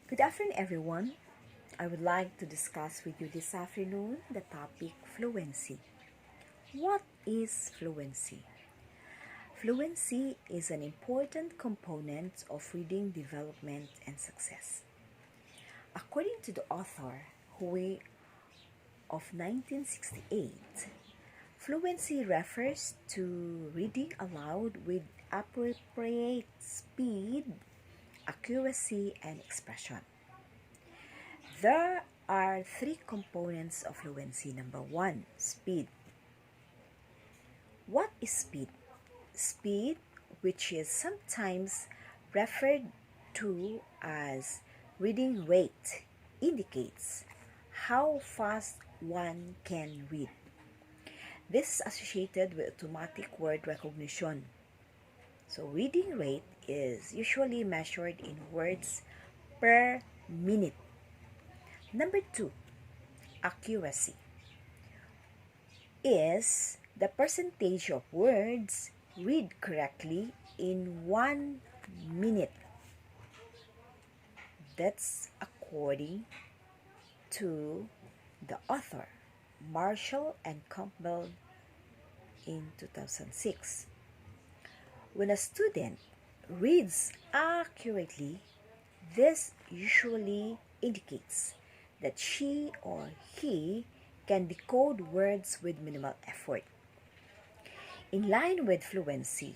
Good afternoon, everyone. I would like to discuss with you this afternoon the topic fluency. What is fluency? Fluency is an important component of reading development and success. According to the author Hui of 1968, fluency refers to reading aloud with appropriate speed, accuracy, and expression. There are three components of fluency. Number one, speed. What is speed? Speed, which is sometimes referred to as reading rate, indicates how fast one can read. This is associated with automatic word recognition. So, reading rate is usually measured in words per minute. Number two, accuracy is the percentage of words read correctly in 1 minute. That's according to the author, Marshall and Campbell, in 2006. When a student reads accurately, this usually indicates that she or he can decode words with minimal effort. In line with fluency,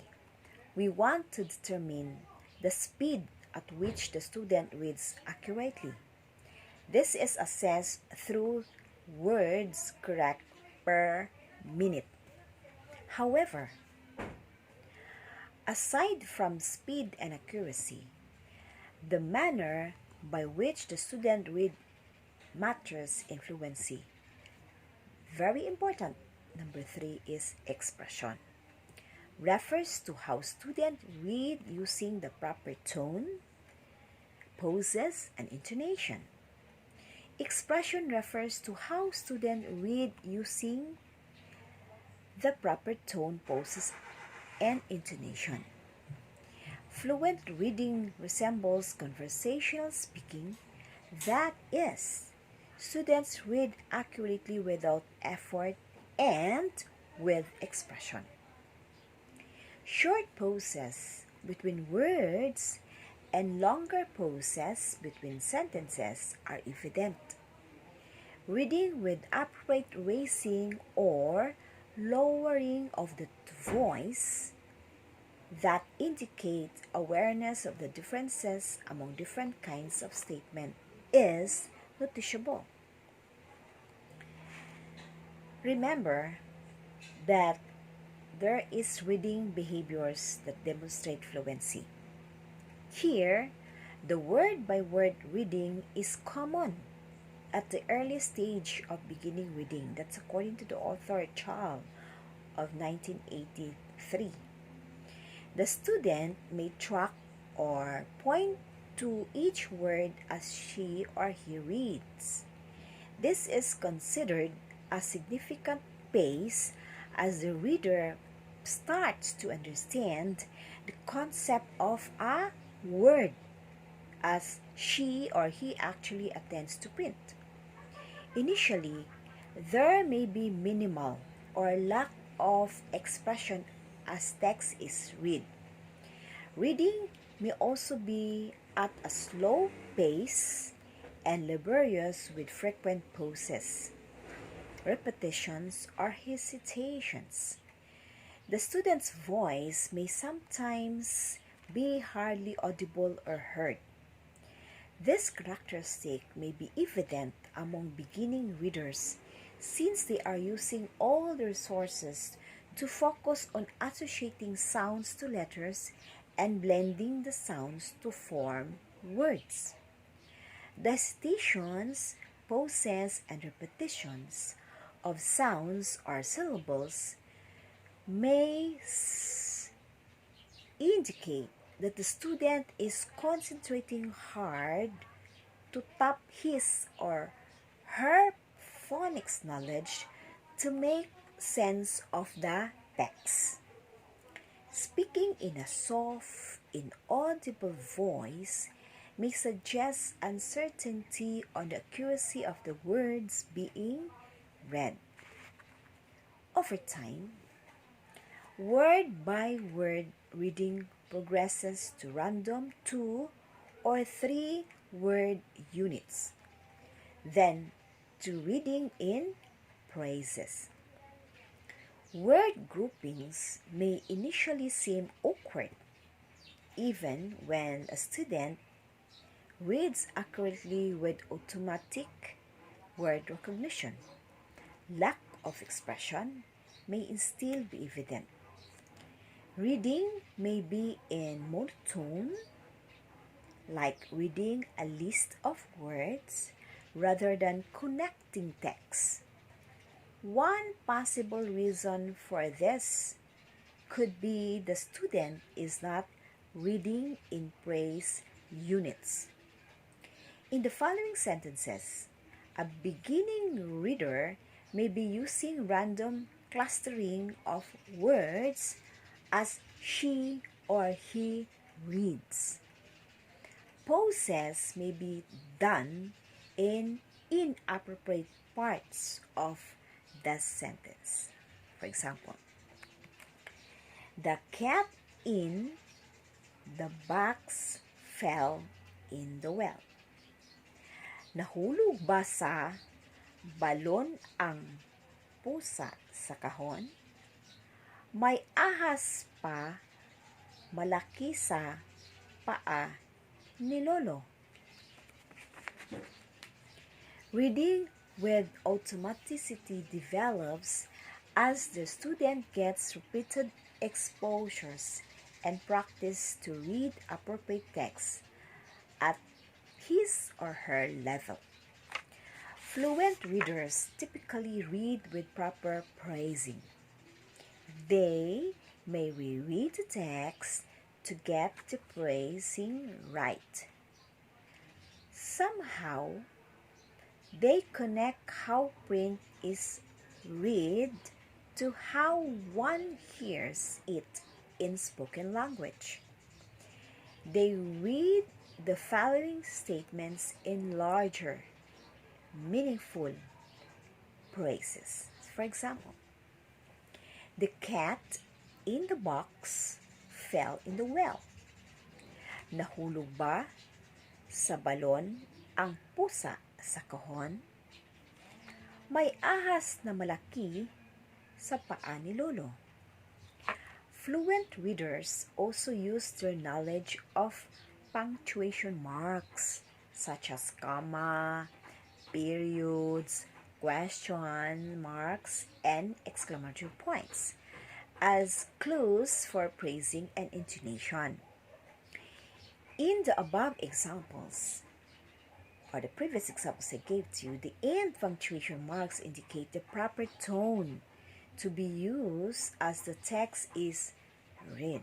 we want to determine the speed at which the student reads accurately. This is assessed through words correct per minute. However, aside from speed and accuracy, the manner by which the student reads matters in fluency. Very important. Number three is expression. Refers to how students read using the proper tone, poses, and intonation. Expression refers to how students read using the proper tone, poses, and intonation. Fluent reading resembles conversational speaking, that is, students read accurately without effort and with expression. Short pauses between words and longer pauses between sentences are evident. Reading with upright raising or lowering of the voice that indicate awareness of the differences among different kinds of statement is noticeable. Remember that there is reading behaviors that demonstrate fluency. Here, the word-by-word reading is common at the early stage of beginning reading. That's according to the author Charles of 1983. The student may track or point to each word as she or he reads. This is considered a significant pace as the reader starts to understand the concept of a word as she or he actually attends to print. Initially, there may be minimal or lack of expression as text is read. Reading may also be at a slow pace and laborious with frequent pauses, repetitions, or hesitations. The student's voice may sometimes be hardly audible or heard. This characteristic may be evident among beginning readers since they are using all their sources to focus on associating sounds to letters and blending the sounds to form words. The hesitations, pauses, and repetitions of sounds or syllables may indicate that the student is concentrating hard to tap his or her phonics knowledge to make sense of the text. Speaking in a soft, inaudible voice may suggest uncertainty on the accuracy of the words being read. Over time, word-by-word reading progresses to random 2 or 3 word units, then to reading in phrases. Word groupings may initially seem awkward, even when a student reads accurately with automatic word recognition. Lack of expression may still be evident. Reading may be in monotone, like reading a list of words rather than connecting text. One possible reason for this could be the student is not reading in phrase units. In the following sentences, a beginning reader may be using random clustering of words as she or he reads. Pauses may be done in inappropriate parts of the sentence. For example, the cat in the box fell in the well. Nahulog ba sa balon ang pusa sa kahon? May ahas pa malaki sa paa ni Lolo. Reading with automaticity develops as the student gets repeated exposures and practice to read appropriate text at his or her level. Fluent readers typically read with proper phrasing. They may reread the text to get the phrasing right. Somehow, they connect how print is read to how one hears it in spoken language. They read the following statements in larger, meaningful phrases. For example, the cat in the box fell in the well. Nahulog ba sa balon ang pusa sa kahon? May ahas na malaki sa paa ni Lolo. Fluent readers also use their knowledge of punctuation marks such as comma, periods, question marks, and exclamatory points as clues for phrasing and intonation. In the above examples, or the previous examples I gave to you, the end punctuation marks indicate the proper tone to be used as the text is read.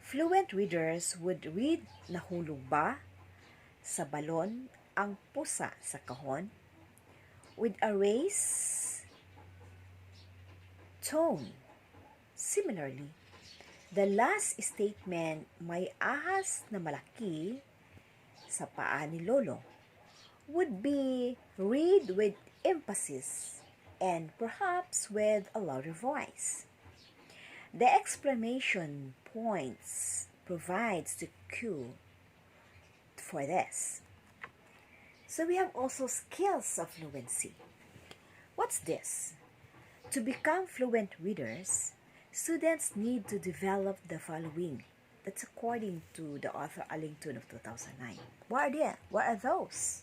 Fluent readers would read nahulog ba sa balon ang pusa sa kahon with a raised tone. Similarly, the last statement, may ahas na malaki sa paa ni Lolo, would be read with emphasis and perhaps with a louder voice. The exclamation points provides the cue for this. So we have also skills of fluency. What's this? To become fluent readers, students need to develop the following. That's according to the author Allington of 2009. What are those?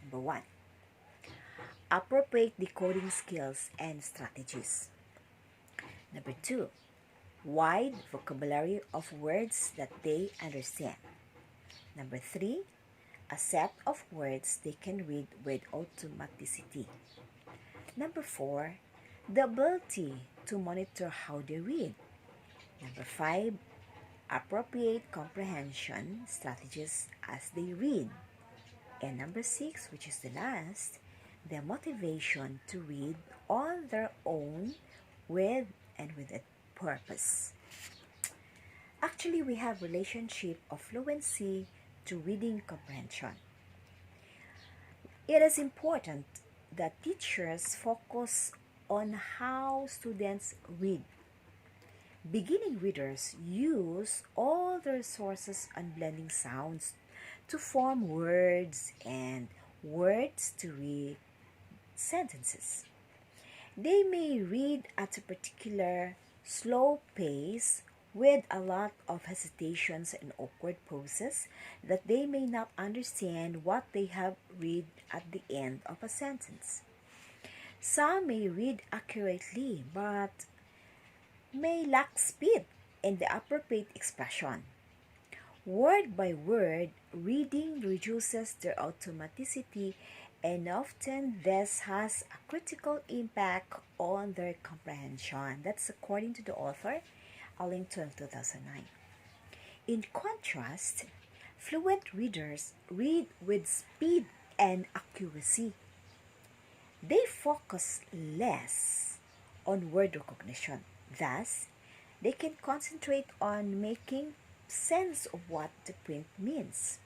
Number 1, appropriate decoding skills and strategies. Number 2, wide vocabulary of words that they understand. Number 3, a set of words they can read with automaticity. Number 4, the ability to monitor how they read. Number 5, appropriate comprehension strategies as they read. And number 6, which is the last, the motivation to read on their own with a purpose. Actually, we have relationship of fluency to reading comprehension. It is important that teachers focus on how students read. Beginning readers use all the resources on blending sounds to form words and words to read sentences. They may read at a particular slow pace with a lot of hesitations and awkward pauses that they may not understand what they have read at the end of a sentence. Some may read accurately but may lack speed in the appropriate expression. Word by word, reading reduces their automaticity and often this has a critical impact on their comprehension. That's according to the author, Allington, 2009. In contrast, fluent readers read with speed and accuracy. They focus less on word recognition. Thus, they can concentrate on making sense of what the print means.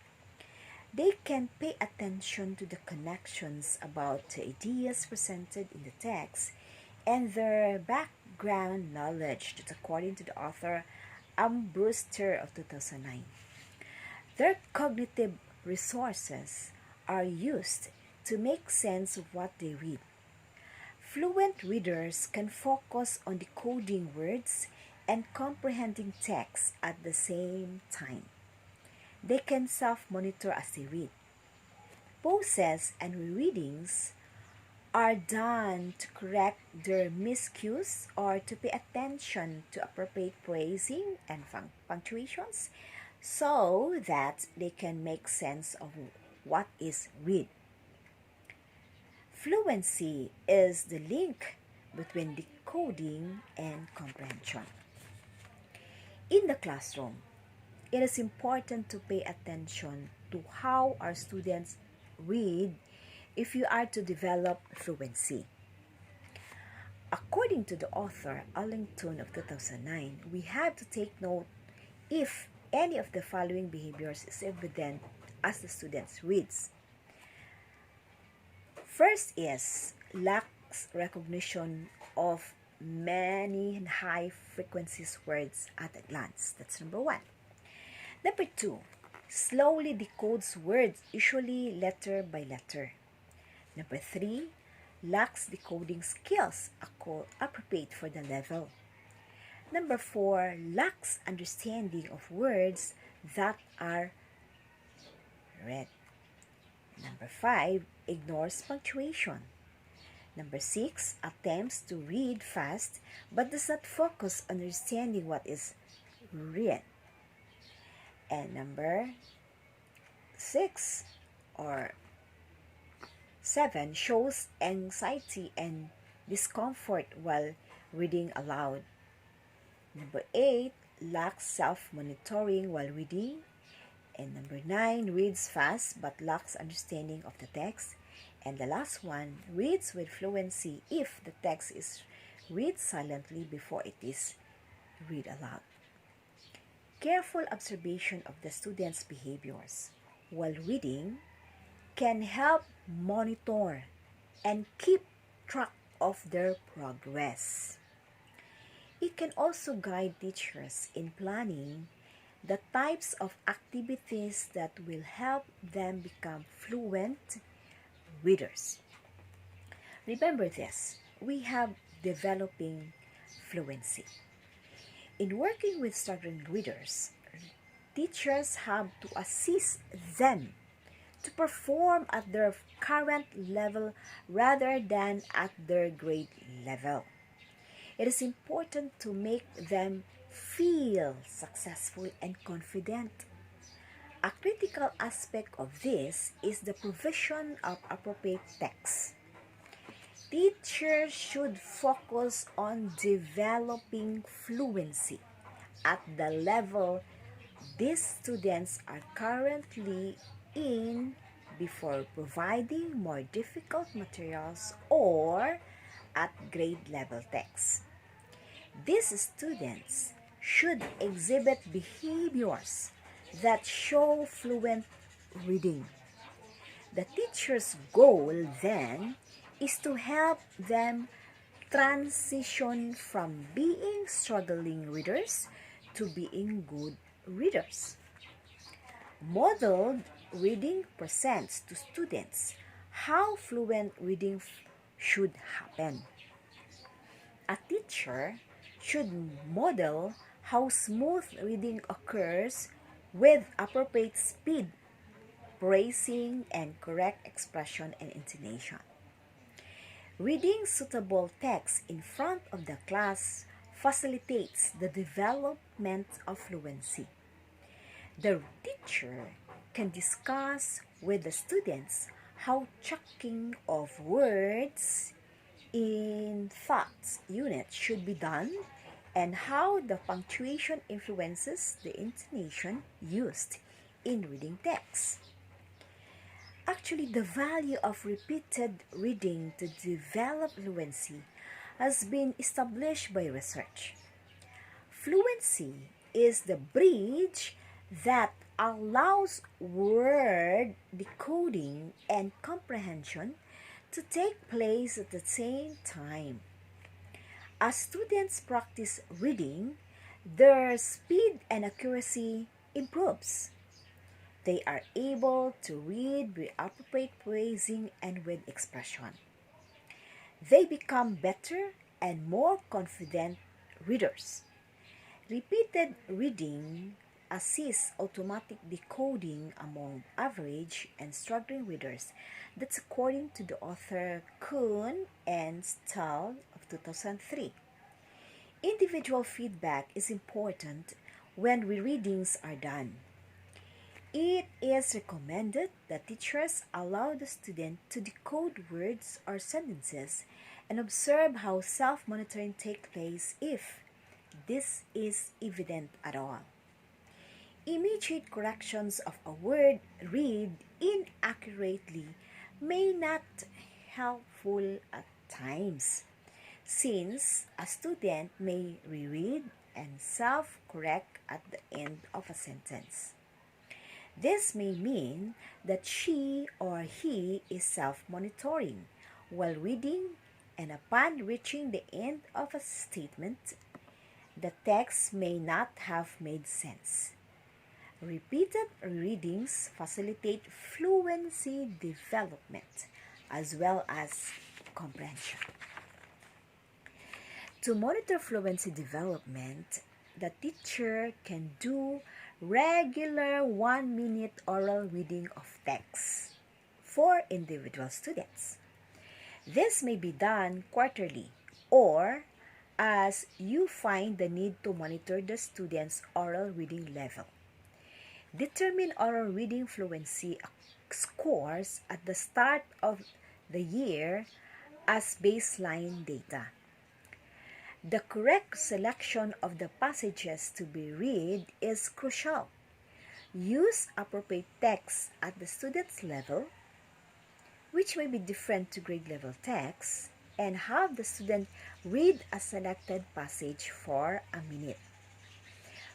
They can pay attention to the connections about the ideas presented in the text and their background knowledge. That's according to the author Brewster of 2009. Their cognitive resources are used to make sense of what they read. Fluent readers can focus on decoding words and comprehending text at the same time. They can self-monitor as they read. Pauses and rereadings are done to correct their miscues or to pay attention to appropriate phrasing and punctuations so that they can make sense of what is read. Fluency is the link between decoding and comprehension. In the classroom, it is important to pay attention to how our students read if you are to develop fluency. According to the author Allington of 2009, we have to take note if any of the following behaviors is evident as the students reads. First is lacks recognition of many high frequencies words at a glance. That's number one. Number two, slowly decodes words, usually letter by letter. Number three, lacks decoding skills appropriate for the level. Number four, lacks understanding of words that are read. Number five, ignores punctuation. Number six, attempts to read fast but does not focus on understanding what is read. And number 6 or 7 shows anxiety and discomfort while reading aloud. Number 8 lacks self-monitoring while reading. And number 9 reads fast but lacks understanding of the text. And the last one reads with fluency if the text is read silently before it is read aloud. Careful observation of the students' behaviors while reading can help monitor and keep track of their progress. It can also guide teachers in planning the types of activities that will help them become fluent readers. Remember this, we have developing fluency. In working with struggling readers, teachers have to assist them to perform at their current level rather than at their grade level. It is important to make them feel successful and confident. A critical aspect of this is the provision of appropriate text. Teachers should focus on developing fluency at the level these students are currently in before providing more difficult materials or at grade level text. These students should exhibit behaviors that show fluent reading. The teacher's goal then is to help them transition from being struggling readers to being good readers. Modeled reading presents to students how fluent reading should happen. A teacher should model how smooth reading occurs with appropriate speed, phrasing, and correct expression and intonation. Reading suitable text in front of the class facilitates the development of fluency. The teacher can discuss with the students how checking of words in thoughts unit should be done and how the punctuation influences the intonation used in reading text. Actually, the value of repeated reading to develop fluency has been established by research. Fluency is the bridge that allows word decoding and comprehension to take place at the same time. As students practice reading, their speed and accuracy improves. They are able to read with appropriate phrasing and with expression. They become better and more confident readers. Repeated reading assists automatic decoding among average and struggling readers. That's according to the author Kuhn and Stahl of 2003. Individual feedback is important when rereadings are done. It is recommended that teachers allow the student to decode words or sentences and observe how self-monitoring takes place if this is evident at all. Immediate corrections of a word read inaccurately may not helpful at times, since a student may reread and self-correct at the end of a sentence. This may mean that she or he is self-monitoring while reading, and upon reaching the end of a statement, the text may not have made sense. Repeated readings facilitate fluency development as well as comprehension. To monitor fluency development, the teacher can do regular 1-minute oral reading of text for individual students. This may be done quarterly or as you find the need to monitor the student's oral reading level. Determine oral reading fluency scores at the start of the year as baseline data. The correct selection of the passages to be read is crucial. Use appropriate text at the student's level, which may be different to grade level text, and have the student read a selected passage for a minute.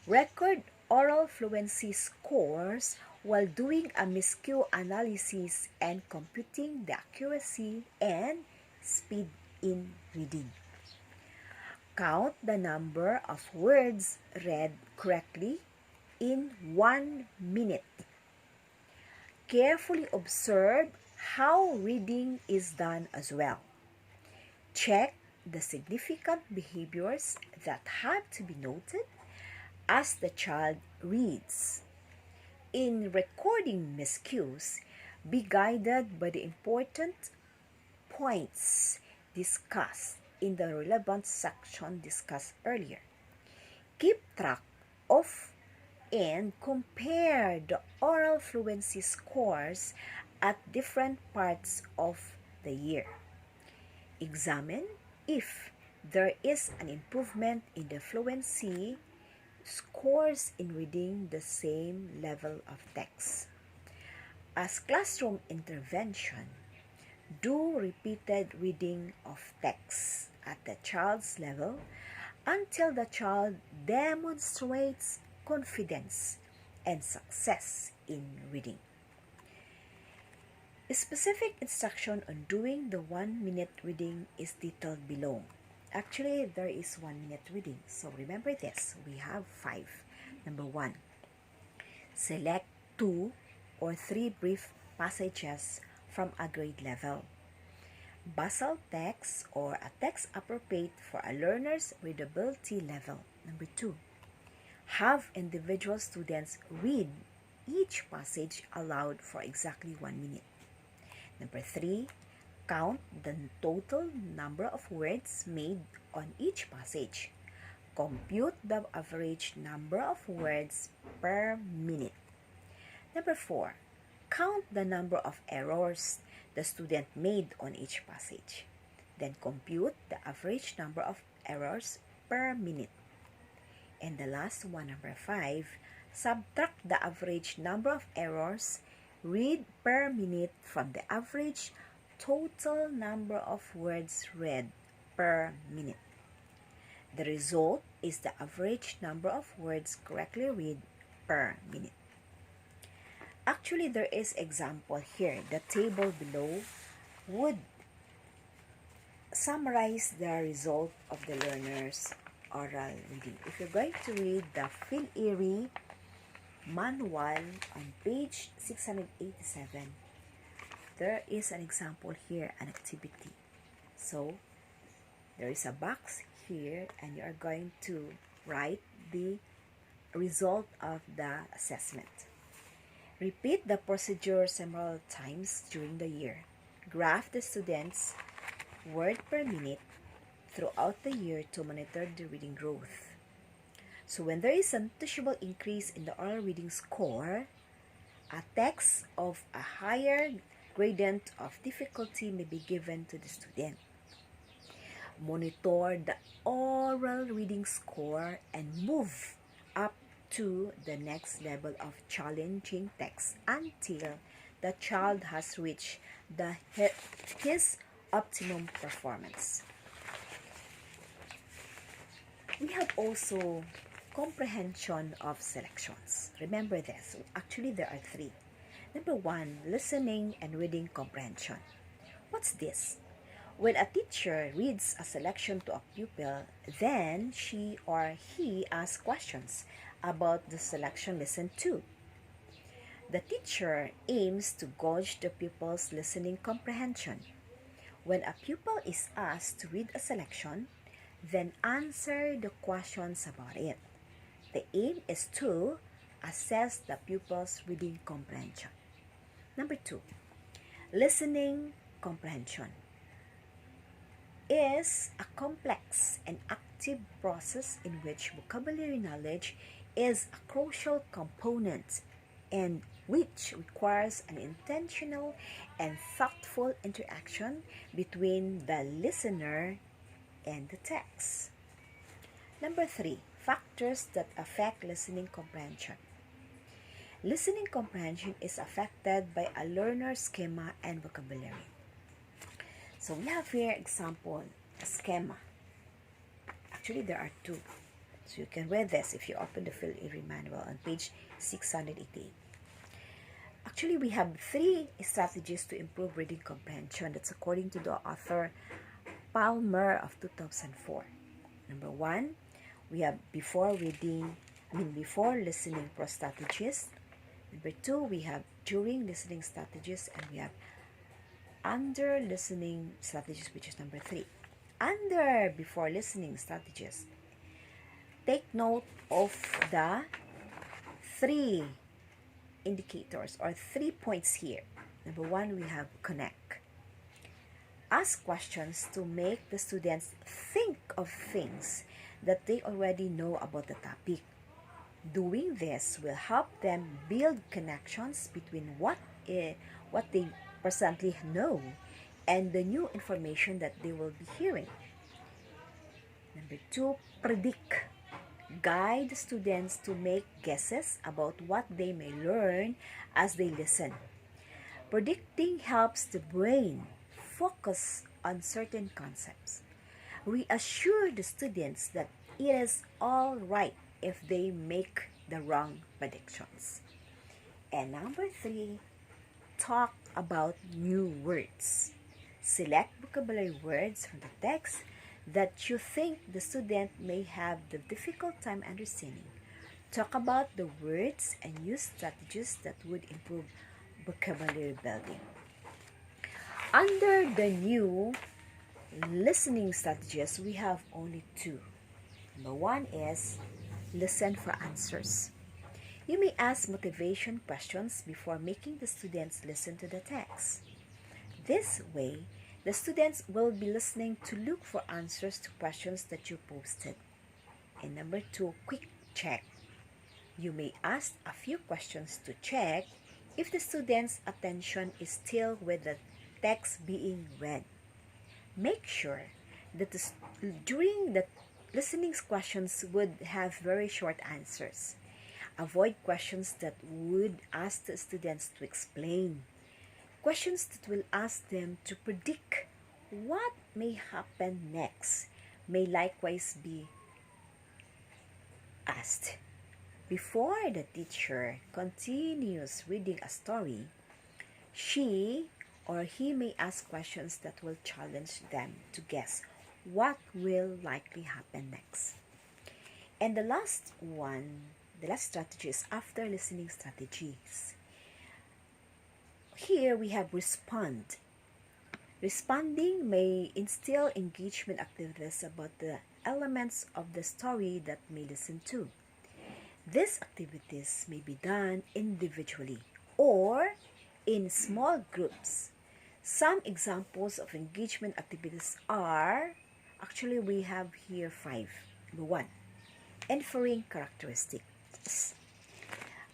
Record oral fluency scores while doing a MISCU analysis and computing the accuracy and speed in reading. Count the number of words read correctly in 1 minute. Carefully observe how reading is done as well. Check the significant behaviors that have to be noted as the child reads. In recording miscues, be guided by the important points discussed in the relevant section discussed earlier. Keep track of and compare the oral fluency scores at different parts of the year. Examine if there is an improvement in the fluency scores in reading the same level of text. As classroom intervention, do repeated reading of text at the child's level until the child demonstrates confidence and success in reading. A specific instruction on doing the 1-minute reading is detailed below. Actually, there is 1-minute reading, so remember this. We have 5. Number 1, select 2 or 3 brief passages from a grade level. Basal text or a text appropriate for a learner's readability level. Number 2, have individual students read each passage aloud for exactly 1 minute. Number 3, count the total number of words made on each passage. Compute the average number of words per minute. Number 4, count the number of errors the student made on each passage. Then compute the average number of errors per minute. And the last one, number 5, subtract the average number of errors read per minute from the average total number of words read per minute. The result is the average number of words correctly read per minute. Actually, there is example here. The table below would summarize the result of the learner's oral reading. If you're going to read the Phil Eyre manual on page 687, there is an example here, an activity. So, there is a box here and you are going to write the result of the assessment. Repeat the procedure several times during the year. Graph the students' word per minute throughout the year to monitor the reading growth. So when there is a noticeable increase in the oral reading score, a text of a higher gradient of difficulty may be given to the student. Monitor the oral reading score and move up to the next level of challenging text until the child has reached his optimum performance. We have also comprehension of selections. Remember this. Actually, there are 3. Number 1, listening and reading comprehension. What's this? When a teacher reads a selection to a pupil, then she or he asks questions about the selection listened to. The teacher aims to gauge the pupil's listening comprehension. When a pupil is asked to read a selection, then answer the questions about it. The aim is to assess the pupil's reading comprehension. Number 2, listening comprehension is a complex and active process in which vocabulary knowledge is a crucial component and which requires an intentional and thoughtful interaction between the listener and the text. Number 3, factors that affect listening comprehension. Listening comprehension is affected by a learner's schema and vocabulary. So we have here example, a schema. Actually, there are 2. So you can read this if you open the Phil Eyre manual on page 688. Actually, we have 3 strategies to improve reading comprehension. That's according to the author Palmer of 2004. Number 1, we have before listening pro strategies. Number 2, we have during listening strategies, and we have under listening strategies, which is number 3. Under before listening strategies, take note of the 3 indicators or 3 points here. Number 1, we have connect. Ask questions to make the students think of things that they already know about the topic. Doing this will help them build connections between what they presently know and the new information that they will be hearing. Number 2, predict. Guide the students to make guesses about what they may learn as they listen. Predicting helps the brain focus on certain concepts. Reassure the students that it is all right if they make the wrong predictions. And number 3, talk about new words. Select vocabulary words from the text that you think the student may have the difficult time understanding. Talk about the words and use strategies that would improve vocabulary building. Under the new listening strategies, we have only 2. Number 1 is listen for answers. You may ask motivation questions before making the students listen to the text. This way, the students will be listening to look for answers to questions that you posted. And number 2, quick check. You may ask a few questions to check if the student's attention is still with the text being read. Make sure that during the listening questions would have very short answers. Avoid questions that would ask the students to explain. Questions that will ask them to predict what may happen next may likewise be asked. Before the teacher continues reading a story, she or he may ask questions that will challenge them to guess what will likely happen next. And the last strategy is after listening strategies. Here we have respond. Responding may instill engagement activities about the elements of the story that may listen to. These activities may be done individually or in small groups. Some examples of engagement activities are, actually we have here 5. Number 1, inferring characteristics.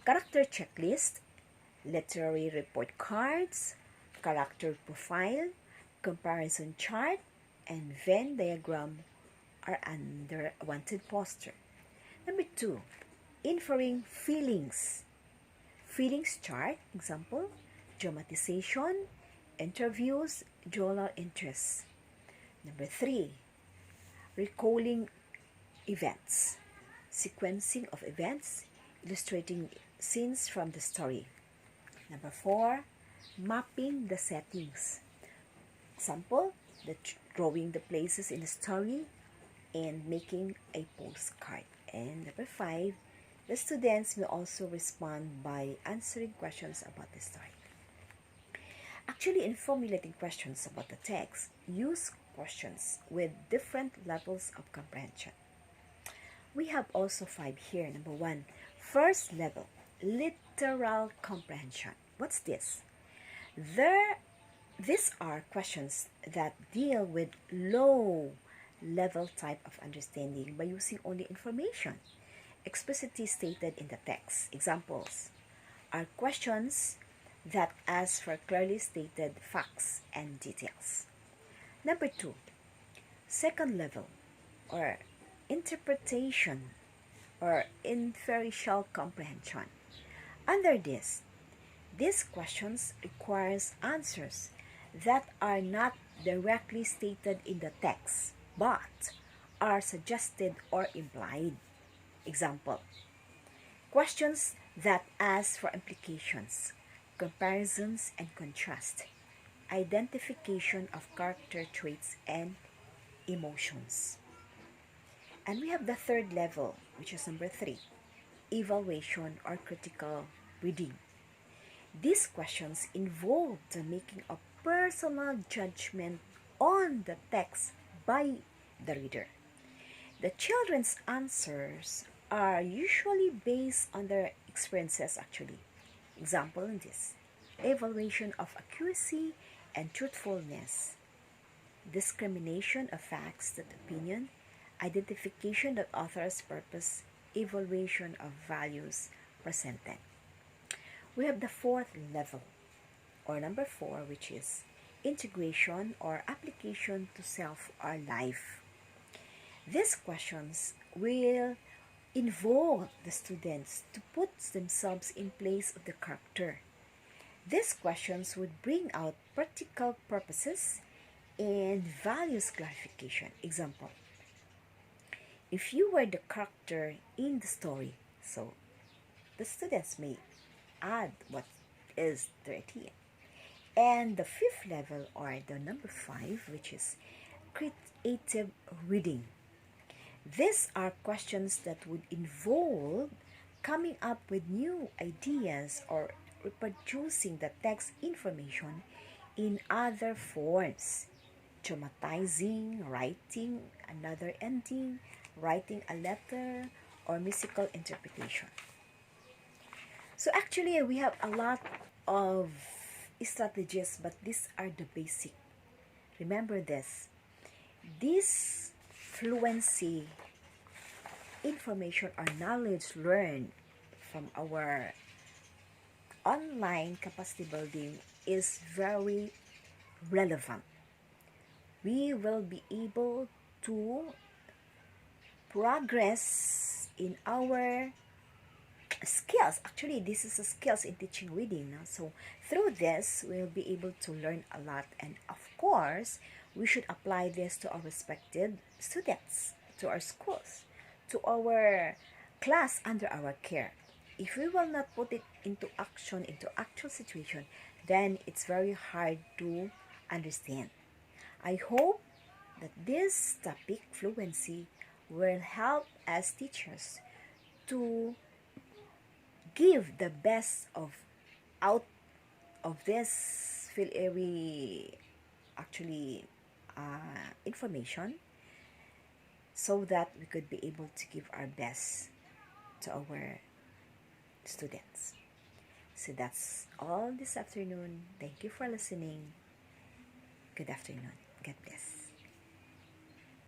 Character checklist, literary report cards, character profile, comparison chart, and Venn diagram are under wanted poster. Number 2, inferring feelings. Feelings chart, example, dramatization, interviews, journal interests. Number 3, recalling events. Sequencing of events, illustrating scenes from the story. Number 4, mapping the settings. Example, drawing the places in the story and making a postcard. And number 5, the students will also respond by answering questions about the story. Actually, in formulating questions about the text, use questions with different levels of comprehension. We have also 5 here. Number 1, first level, literal comprehension. What's this? These are questions that deal with low level type of understanding by using only information explicitly stated in the text. Examples are questions that ask for clearly stated facts and details. Number 2, second level or interpretation or inferential comprehension. Under this, these questions requires answers that are not directly stated in the text but are suggested or implied. Example, questions that ask for implications, comparisons and contrast, identification of character traits and emotions. And we have the third level, which is number 3, evaluation or critical reading. These questions involve the making of personal judgment on the text by the reader. The children's answers are usually based on their experiences actually. Example in this, evaluation of accuracy and truthfulness, discrimination of facts that opinion, identification of author's purpose, evaluation of values presented. We have the fourth level, or number 4, which is integration or application to self or life. These questions will involve the students to put themselves in place of the character. These questions would bring out practical purposes and values clarification. Example, if you were the character in the story, so the students may add what is their idea. And the fifth level, or the number 5, which is creative reading. These are questions that would involve coming up with new ideas or reproducing the text information in other forms, dramatizing, writing another ending, writing a letter, or musical interpretation. So actually, we have a lot of strategies, but these are the basic. Remember this. This fluency information or knowledge learned from our online capacity building is very relevant. We will be able to progress in our skills. Actually, this is a skills in teaching reading. No? So through this, we'll be able to learn a lot. And of course, we should apply this to our respected students, to our schools, to our class under our care. If we will not put it into action, into actual situation, then it's very hard to understand. I hope that this topic, fluency, will help as teachers to give the best of out of this very actually information, so that we could be able to give our best to our students. So that's all this afternoon. Thank you for listening. Good afternoon. God bless.